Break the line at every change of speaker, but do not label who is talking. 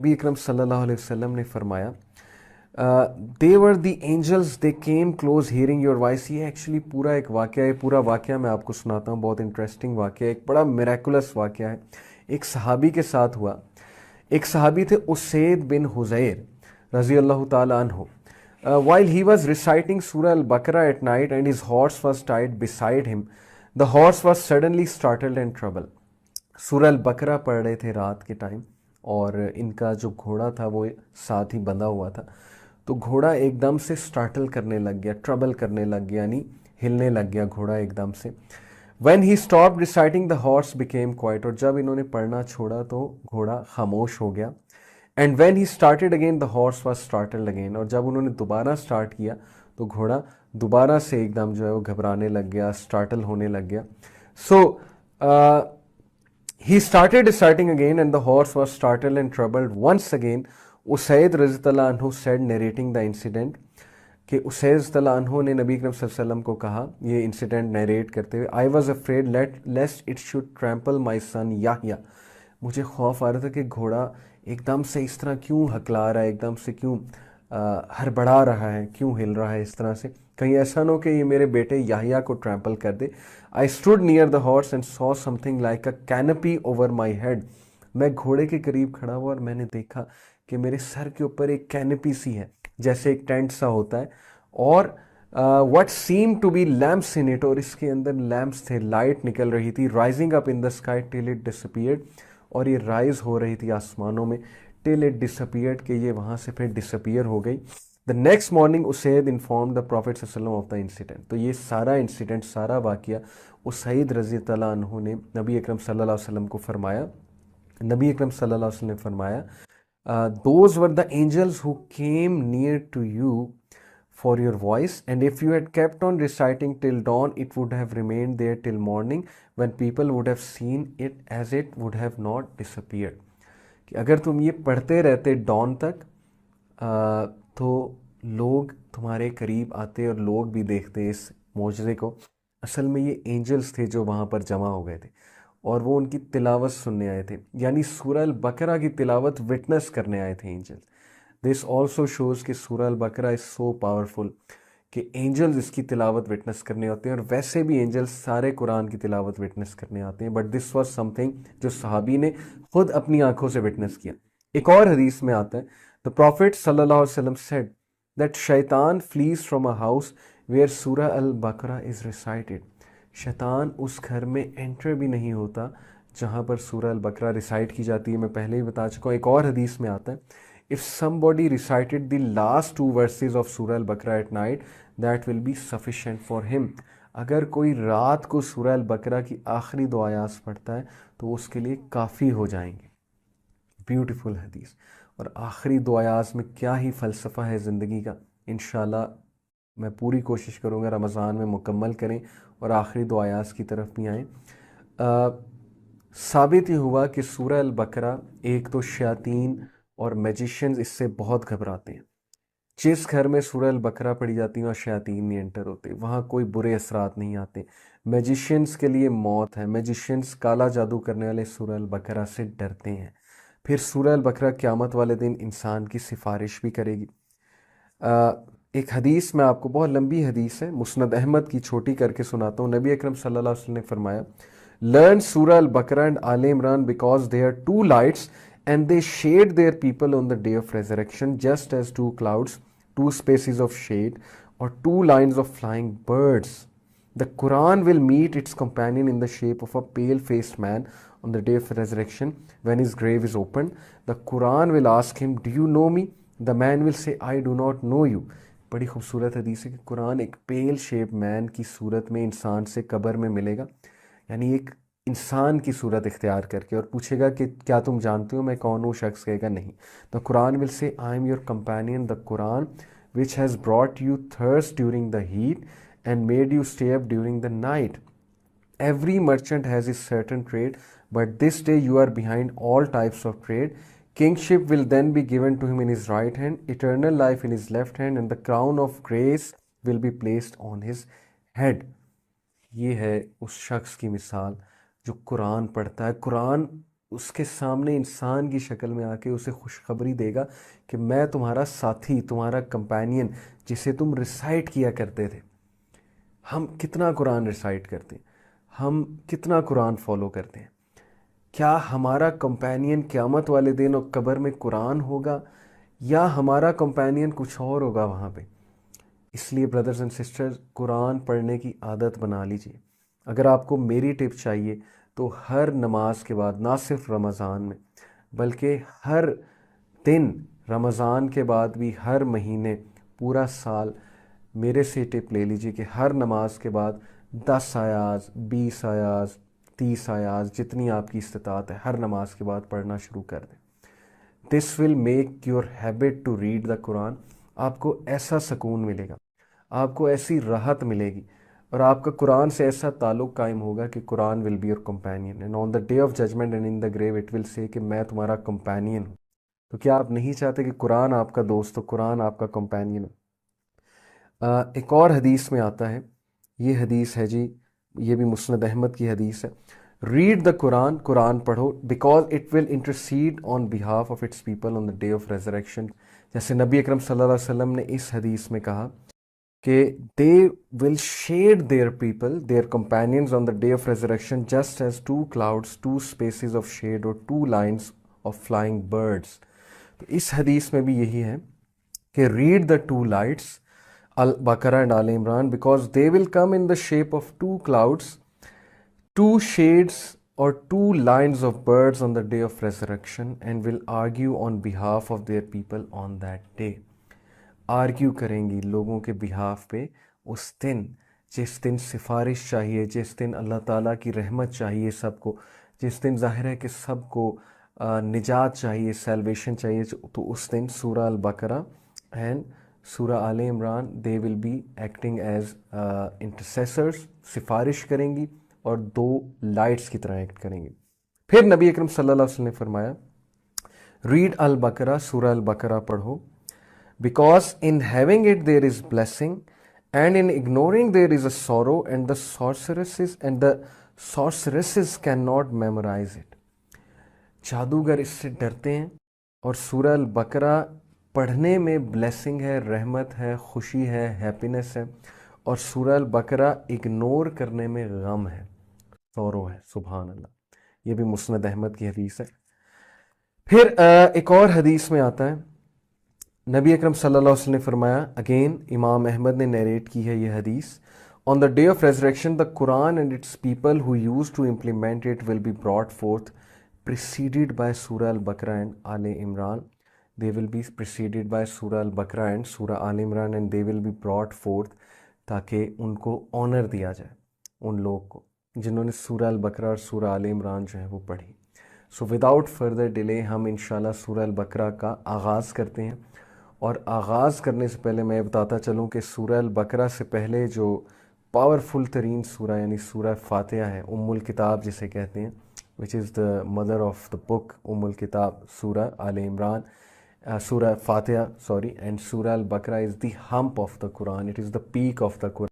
नबी अकरम सल्लल्लाहु अलैहि वसल्लम ने फरमाया, they were the angels they came close hearing your voice. ये एक्चुअली पूरा एक वाक़या है, पूरा वाक़या मैं आपको सुनाता हूँ, बहुत इंटरेस्टिंग वाक़या है, एक बड़ा मिरेकुलस वाक़या है। एक सहाबी के साथ हुआ। एक सहाबी थे उसैद बिन हुज़ैर रज़ी अल्लाह ताला अन्हु। While he was reciting Surah Al-Baqarah at night and his horse was tied beside him, the horse was suddenly startled and troubled. सूरह अल-बकरा पढ़ रहे थे रात के टाइम और इनका जो घोड़ा था वो साथ ही बंधा हुआ था। तो घोड़ा एकदम से स्टार्टल करने लग गया, ट्रबल करने लग गया, यानी हिलने लग गया घोड़ा एकदम से। When he stopped reciting, the horse became quiet. और जब इन्होंने पढ़ना छोड़ा तो घोड़ा खामोश हो गया। And when he started again the horse was started again. और जब उन्होंने दोबारा स्टार्ट किया तो घोड़ा दोबारा से एकदम जो है वो घबराने लग गया, स्टार्टल होने लग गया। So he started starting again and the horse was started and troubled once again. Usaid रज़ियल्लाहु अन्हु सेड नरेटिंग द इंसिडेंट, कि उसैद रज़ियल्लाहु अन्हु ने नबी करीम सल्लल्लाहु अलैहि वसल्लम को कहा ये इंसिडेंट नरेट करते हुए, I was afraid lest it should trample my son Yahya. मुझे खौफ आ रहा था कि घोड़ा एकदम से इस तरह क्यों हकला रहा है, एकदम से क्यों हड़बड़ा रहा है, क्यों हिल रहा है इस तरह से, कहीं ऐसा ना हो कि ये मेरे बेटे याहिया को ट्रैम्पल कर दे। I stood near the horse and saw something like a canopy over my head. मैं घोड़े के करीब खड़ा हुआ और मैंने देखा कि मेरे सर के ऊपर एक कैनपी सी है, जैसे एक टेंट सा होता है, और what seem to be lamps in it, और इसके अंदर लैम्प्स थे, लाइट निकल रही थी, rising up in the sky till it disappeared, और ये राइज हो रही थी आसमानों में, टिल इट डिसअपीयर्ड, कि ये वहाँ से फिर डिसअपीयर हो गई। The next morning Usaid inform the profit सल्लल्लाहु अलैहि वसल्लम ऑफ द इंसिडेंट। तो ये सारा इंसिडेंट, सारा वाक़या उसैद रज़ियल्लाहु अन्हु ने नबी अकरम सल्लल्लाहु अलैहि वसल्लम को फरमाया। नबी अकरम सल्लल्लाहु अलैहि वसल्लम ने फरमाया, those were the angels who came near to you for your voice, and if you had kept on reciting till dawn, it would have remained there till morning, when people would have seen it as it would have not disappeared। कि अगर तुम ये पढ़ते रहते don तक तो लोग तुम्हारे करीब आते और लोग भी देखते इस मौजज़े को। असल में ये एंजल्स थे जो वहाँ पर जमा हो गए थे और वो उनकी तिलावत सुनने आए थे, यानी सूरह अल बकरा की तिलावत विटनेस करने आए थे एंजल्स। दिस ऑल्सो शोज़ कि सूरह अल बकरा इज़ सो पावरफुल कि एंजल्स इसकी तिलावत विटनेस करने होते हैं, और वैसे भी एंजल्स सारे कुरान की तिलावत विटनेस करने आते हैं, बट दिस वाज समथिंग जो सहाबी ने खुद अपनी आंखों से विटनेस किया। एक और हदीस में आता है, द प्रॉफिट सल्लल्लाहु अलैहि वसल्लम सेड दैट शैतान flees from a house where सूरह अल बकरा इज़ रिसाइटेड। शैतान उस घर में एंटर भी नहीं होता जहाँ पर सूरह अल बकरा रिसाइट की जाती है। मैं पहले ही बता चुका हूँ। एक और हदीस में आता है, if somebody recited the last 2 versus of सूरह अल बकरा at night that will be sufficient for him. अगर कोई रात को सूरह अल बकरा की आखिरी 2 आयात पढ़ता है तो उसके लिए काफ़ी हो जाएंगे। ब्यूटीफुल हदीस। और आखिरी 2 आयात में क्या ही फ़लसफ़ा है ज़िंदगी का। इंशाल्लाह मैं पूरी कोशिश करूँगा रमज़ान में मुकम्मल करें और आखिरी 2 आयात की तरफ भी आएँ। साबित ही हुआ कि सूरह अल बकरा, एक तो शयातीन और मैजिशियंस इससे बहुत घबराते हैं। जिस घर में सूरह अल बकरा पढ़ी जाती है और शयातीन नहीं एंटर होते, वहाँ कोई बुरे असरात नहीं आते। मैजिशियंस के लिए मौत है। मैजिशियंस, काला जादू करने वाले, सूरह अल बकरा से डरते हैं। फिर सूरह अल बकरा क़यामत वाले दिन इंसान की सिफारिश भी करेगी। एक हदीस में आपको, बहुत लंबी हदीस है, मुस्नद अहमद की, छोटी करके सुनाता हूँ। नबी अकरम सल्लल्लाहु अलैहि वसल्लम ने फरमाया, लर्न सूरह अल बकरा एंड आल इमरान because they are 2 lights and they shade their people on the day of resurrection, just as 2 clouds, 2 spaces of shade, or 2 lines of flying birds. The Quran will meet its companion in the shape of a pale-faced man on the day of resurrection when his grave is opened. The Quran will ask him, do you know me? The man will say, I do not know you. बड़ी खूबसूरत हदीस है कि कुरान एक पेल shape man की सूरत में इंसान से कब्र में मिलेगा, यानी एक इंसान की सूरत इख्तियार करके, और पूछेगा कि क्या तुम जानते हो मैं कौन हूँ? शख्स कहेगा नहीं। The Quran will say, I am your companion, the Quran which has brought you thirst during the heat and made you stay up during the night. Every merchant has is certain trade, but this day you are behind all types of trade. Kingship will then be given to him in his right hand, eternal life in his left hand, and the crown of grace will be placed on his head. ये है उस शख्स की मिसाल जो कुरान पढ़ता है। कुरान اس کے سامنے انسان کی شکل میں آ کے اسے خوشخبری دے گا کہ میں تمہارا ساتھی، تمہارا کمپینین، جسے تم ریسائٹ کیا کرتے تھے۔ ہم کتنا قرآن ریسائٹ کرتے ہیں، ہم کتنا قرآن فالو کرتے ہیں، کیا ہمارا کمپینین قیامت والے دن اور قبر میں قرآن ہوگا یا ہمارا کمپینین کچھ اور ہوگا وہاں پہ؟ اس لیے بردرز اینڈ سسٹرز، قرآن پڑھنے کی عادت بنا لیجئے۔ اگر آپ کو میری ٹپ چاہیے تو ہر نماز کے بعد، نہ صرف رمضان میں بلکہ ہر دن، رمضان کے بعد بھی ہر مہینے، پورا سال، میرے سے ٹپ لے لیجئے کہ ہر نماز کے بعد 10 آیاز، 20 آیاز، 30 آیاز، جتنی آپ کی استطاعت ہے، ہر نماز کے بعد پڑھنا شروع کر دیں۔ This will make your habit to read the Quran. آپ کو ایسا سکون ملے گا، آپ کو ایسی راحت ملے گی، اور آپ کا قرآن سے ایسا تعلق قائم ہوگا کہ Quran will be your companion, and on the day of judgment and in the grave it will say کہ میں تمہارا کمپینین ہوں۔ تو کیا آپ نہیں چاہتے کہ قرآن آپ کا دوست ہو، قرآن آپ کا کمپینین ہو؟ ایک اور حدیث میں آتا ہے، یہ حدیث ہے جی، یہ بھی مسند احمد کی حدیث ہے، ریڈ دا قرآن، قرآن پڑھو، because it will intercede on behalf of its people on the day of resurrection. جیسے نبی اکرم صلی اللہ علیہ وسلم نے اس حدیث میں کہا کہ they will shade their people, their companions on the day of resurrection just as two clouds, two spaces of shade or two lines of flying birds. تو اس حدیث میں بھی یہی ہے کہ read the two lights, Al Baqarah and Al Imran, because they will come in the shape of two clouds, two shades or two lines of birds on the day of resurrection and will argue on behalf of their people on that day. Argue کریں گی لوگوں کے behalf پہ اس دن، جس دن سفارش چاہیے، جس دن اللہ تعالیٰ کی رحمت چاہیے سب کو، جس دن ظاہر ہے کہ سب کو نجات چاہیے، سیلویشن چاہیے، تو اس دن سورہ البقرہ اینڈ سورہ آل عمران دے ول بی ایکٹنگ ایز انٹرسیسرز، سفارش کریں گی اور دو لائٹس کی طرح ایکٹ کریں گی۔ پھر نبی اکرم صلی اللہ علیہ وسلم نے فرمایا ریڈ البقرہ، سورہ البقرہ پڑھو، because in having it there is blessing and in ignoring there is a sorrow and the sorceresses cannot memorize it۔ جادوگر اس سے ڈرتے ہیں، اور سورہ البقرہ پڑھنے میں بلیسنگ ہے، رحمت ہے، خوشی ہے، ہیپینس ہے، اور سورہ البقرہ اگنور کرنے میں غم ہے، سورو ہے۔ سبحان اللہ، یہ بھی مسند احمد کی حدیث ہے۔ پھر ایک اور حدیث میں آتا ہے، نبی اکرم صلی اللہ علیہ وسلم نے فرمایا، اگین امام احمد نے نیریٹ کی ہے یہ حدیث، on the day of resurrection the Quran and its people who used to implement it will be brought forth preceded by surah Al Baqarah and Al Imran. they will be preceded by surah Al Baqarah and سورہ آل Imran and they will be brought forth، تاکہ ان کو owner دیا جائے، ان لوگ کو جنہوں نے سورہ البقرہ اور سورہ آل عمران جو ہے وہ پڑھی۔ سو وداؤٹ فردر ڈیلے ہم انشاءاللہ سورہ البقرہ کا آغاز کرتے ہیں، اور آغاز کرنے سے پہلے میں بتاتا چلوں کہ سورہ البقرہ سے پہلے جو پاورفل ترین سورہ یعنی سورہ فاتحہ ہے، ام الکتاب جسے کہتے ہیں، which is the mother of the book، ام الکتاب، سورہ آل عمران، سورہ فاتحہ and سورہ البقرہ is the hump of the Quran، it is the peak of the Quran۔